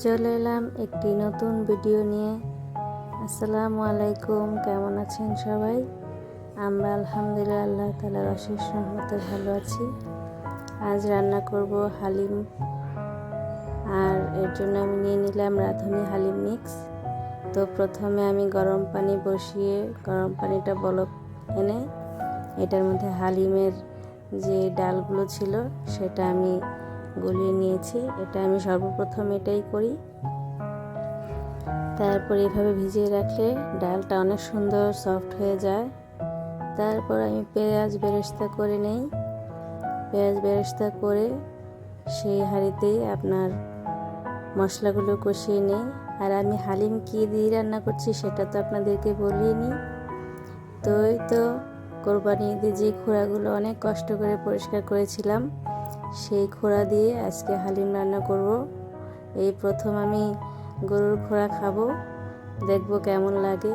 চলে এলাম একটি নতুন ভিডিও নিয়ে। আসসালামু আলাইকুম, কেমন আছেন সবাই? আমরা আলহামদুলিল্লাহ আল্লাহ তাআলার অশেষ রহমতে ভালো আছি। আজ রান্না করব হালিম, আর এর জন্য আমি নিয়ে নিলাম রাঁধুনি হালিম মিক্স। তো প্রথমে আমি গরম পানি বসিয়ে গরম পানিটা বলক এনে এটার মধ্যে হালিমের যে ডালগুলো ছিল সেটা আমি গলিয়ে নিয়েছি। এটা আমি সর্বপ্রথম এটাই করি। তারপর এভাবে ভিজিয়ে রাখলে ডালটা অনেক সুন্দর সফট হয়ে যায়। তারপর আমি পেঁয়াজ বেরেস্তা করে নেই। পেঁয়াজ বেরেস্তা করে সেই হাঁড়িতেই আপনার মশলাগুলো কষিয়ে নেই। আর আমি হালিম কী দিয়ে রান্না করছি সেটা তো আপনাদেরকে বলিনি। তো এই তো কোরবানি ঈদে যে খোড়াগুলো অনেক কষ্ট করে পরিষ্কার করেছিলাম সেই খোড়া দিয়ে আজকে হালিম রান্না করব। এই প্রথম আমি গরুর খোড়া খাবো, দেখব কেমন লাগে।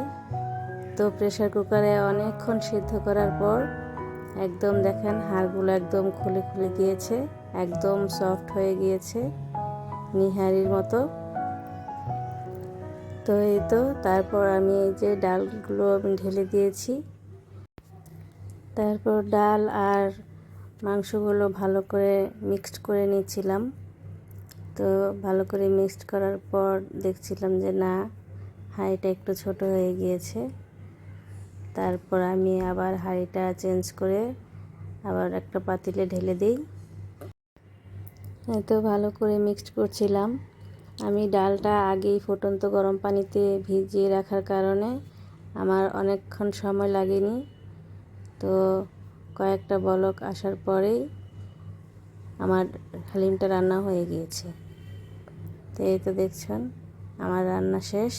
তো প্রেসার কুকারে অনেকক্ষণ সিদ্ধ করার পর একদম দেখেন হাড়গুলো একদম খুলে খুলে গিয়েছে, একদম সফট হয়ে গিয়েছে নিহারির মতো। তো এই তো তারপর আমি এই যে ডালগুলো আমি ঢেলে দিয়েছি। তারপর ডাল আর মাংসগুলো ভালো করে মিক্সড করে নিয়েছিলাম। তো ভালো করে মিক্সড করার পর দেখছিলাম যে না, হাঁড়িটা একটু ছোট হয়ে গিয়েছে। তারপর আমি আবার হাঁড়িটা চেঞ্জ করে আবার একটা পাতিলে ঢেলে দিই। তো ভালো করে মিক্সড করছিলাম। আমি ডালটা আগেই ফুটন্ত গরম পানিতে ভিজিয়ে রাখার কারণে আমার অনেকক্ষণ সময় লাগেনি। তো কয়েকটা বলক আসার পরেই আমার হালিমটা রান্না হয়ে গিয়েছে। তো এই তো দেখছেন আমার রান্না শেষ।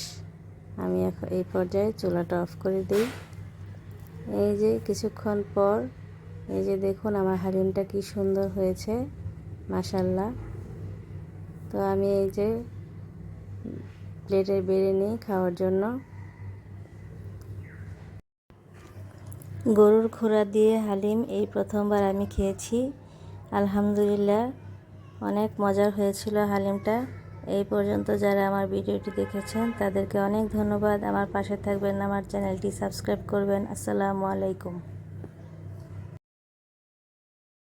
আমি এখন এই পর্যায়ে চুলাটা অফ করে দিই। এই যে কিছুক্ষণ পর এই যে দেখুন আমার হালিমটা কি সুন্দর হয়েছে, মাশাআল্লাহ। তো আমি এই যে প্লেটে বেড়ে নিই খাওয়ার জন্য। গরুর খোড়া দিয়ে হালিম এই প্রথমবার আমি খেয়েছি। আলহামদুলিল্লাহ, অনেক মজার হয়েছিল হালিমটা। এই পর্যন্ত যারা আমার ভিডিওটি দেখেছেন তাদেরকে অনেক ধন্যবাদ। আমার পাশে থাকবেন, আমার চ্যানেলটি সাবস্ক্রাইব করবেন। আসসালামু আলাইকুম।